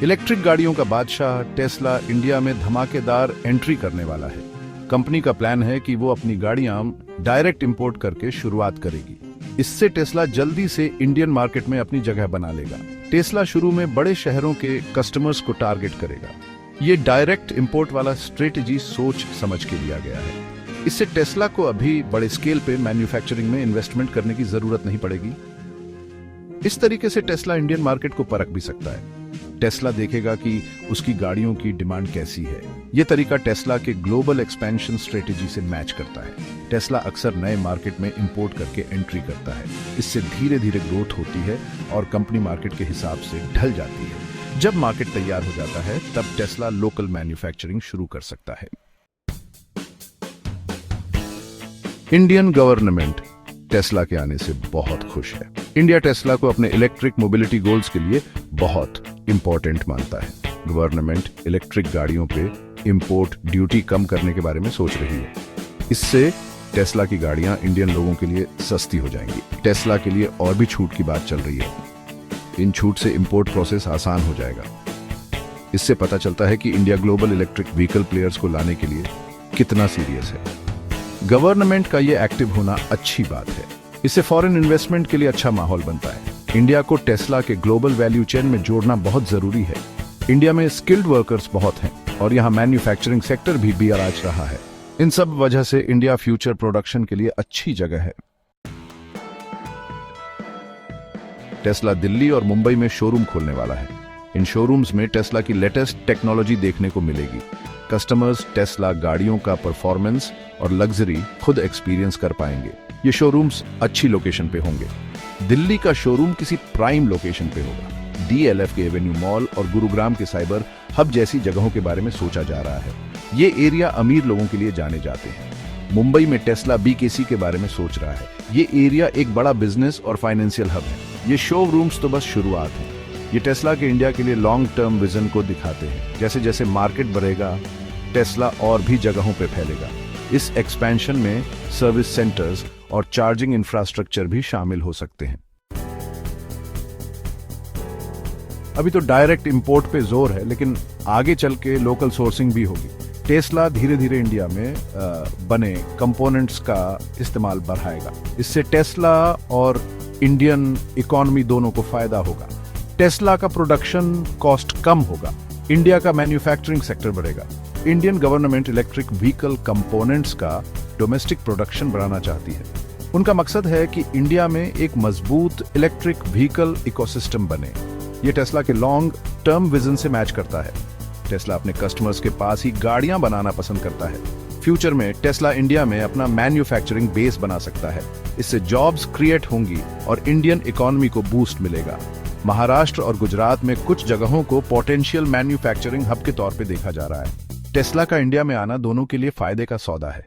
Electric गाड़ियों का बादशाह टेस्ला इंडिया में धमाकेदार एंट्री करने वाला है। कंपनी का प्लान है कि वो अपनी गाड़ियां डायरेक्ट इंपोर्ट करके शुरुआत करेगी। इससे टेस्ला जल्दी से इंडियन मार्केट में अपनी जगह बना लेगा। टेस्ला शुरू में बड़े शहरों के कस्टमर्स को टारगेट करेगा। ये डायरेक्ट इंपोर्ट वाला स्ट्रेटेजी सोच समझ के लिया गया है। इससे टेस्ला को अभी बड़े स्केल पे मैन्युफैक्चरिंग में इन्वेस्टमेंट करने की जरूरत नहीं पड़ेगी। इस तरीके से टेस्ला इंडियन मार्केट को परख भी सकता है। टेस्ला देखेगा कि उसकी गाड़ियों की डिमांड कैसी है। यह तरीका टेस्ला के ग्लोबल एक्सपेंशन स्ट्रेटेजी से मैच करता है। टेस्ला अक्सर नए मार्केट में इंपोर्ट करके एंट्री करता है। इससे धीरे धीरे ग्रोथ होती है और कंपनी मार्केट के हिसाब से ढल जाती है। जब मार्केट तैयार हो जाता है तब टेस्ला लोकल मैन्युफैक्चरिंग शुरू कर सकता है। इंडियन गवर्नमेंट टेस्ला के आने से बहुत खुश है। इंडिया टेस्ला को अपने इलेक्ट्रिक मोबिलिटी गोल्स के लिए बहुत इंपॉर्टेंट मानता है। गवर्नमेंट इलेक्ट्रिक गाड़ियों पे इंपोर्ट ड्यूटी कम करने के बारे में सोच रही है। इससे टेस्ला की गाड़ियां इंडियन लोगों के लिए सस्ती हो जाएंगी। टेस्ला के लिए और भी छूट की बात चल रही है। इन छूट से इंपोर्ट प्रोसेस आसान हो जाएगा। इससे पता चलता है कि India global electric vehicle players को लाने के लिए कितना सीरियस है। गवर्नमेंट का ये एक्टिव होना अच्छी बात है। इससे फॉरेन इन्वेस्टमेंट के लिए अच्छा माहौल बनता है। इंडिया को टेस्ला के ग्लोबल वैल्यू चेन में जोड़ना बहुत जरूरी है। इंडिया में स्किल्ड वर्कर्स बहुत हैं और यहाँ मैन्युफैक्चरिंग सेक्टर भी बिराज रहा है। इन सब वजह से इंडिया फ्यूचर प्रोडक्शन के लिए अच्छी जगह है। टेस्ला दिल्ली और मुंबई में शोरूम खोलने वाला है। इन शोरूम्स में टेस्ला की लेटेस्ट टेक्नोलॉजी देखने को मिलेगी। कस्टमर्स टेस्ला गाड़ियों का परफॉर्मेंस और लग्जरी खुद एक्सपीरियंस कर पाएंगे। ये शोरूम्स अच्छी लोकेशन पे होंगे। दिल्ली का शोरूम किसी प्राइम लोकेशन पे होगा। DLF के एवेन्यू मॉल और गुरुग्राम के साइबर हब जैसी जगहों के बारे में सोचा जा रहा है। ये एरिया अमीर लोगों के लिए जाने जाते हैं। मुंबई में टेस्ला BKC के बारे में सोच रहा है। ये एरिया एक बड़ा बिजनेस और फाइनेंशियल हब है। ये शोरूम्स तो बस शुरुआत है। ये टेस्ला के इंडिया के लिए लॉन्ग टर्म विजन को दिखाते हैं। जैसे जैसे मार्केट बढ़ेगा टेस्ला और भी जगहों पे फैलेगा। इस एक्सपेंशन में सर्विस सेंटर्स और चार्जिंग इंफ्रास्ट्रक्चर भी शामिल हो सकते हैं। अभी तो डायरेक्ट इंपोर्ट पे जोर है, लेकिन आगे चल के लोकल सोर्सिंग भी होगी। टेस्ला धीरे धीरे इंडिया में बने कंपोनेंट्स का इस्तेमाल बढ़ाएगा। इससे टेस्ला और इंडियन इकोनॉमी दोनों को फायदा होगा। टेस्ला का प्रोडक्शन कॉस्ट कम होगा। इंडिया का मैन्युफैक्चरिंग सेक्टर बढ़ेगा। Indian government electric vehicle components का डोमेस्टिक प्रोडक्शन बढ़ाना चाहती है। उनका मकसद है कि इंडिया में एक मजबूत इलेक्ट्रिक व्हीकल इकोसिस्टम बने। ये टेस्ला के लॉन्ग टर्म विजन से मैच करता है। टेस्ला अपने कस्टमर्स के पास ही गाड़ियां बनाना पसंद करता है। फ्यूचर में टेस्ला इंडिया में अपना मैन्युफैक्चरिंग बेस बना सकता है। इससे जॉब्स क्रिएट होंगी और इंडियन इकोनॉमी को बूस्ट मिलेगा। महाराष्ट्र और गुजरात में कुछ जगहों को पोटेंशियल मैन्युफैक्चरिंग हब के तौर पे देखा जा रहा है। टेस्ला का इंडिया में आना दोनों के लिए फायदे का सौदा है।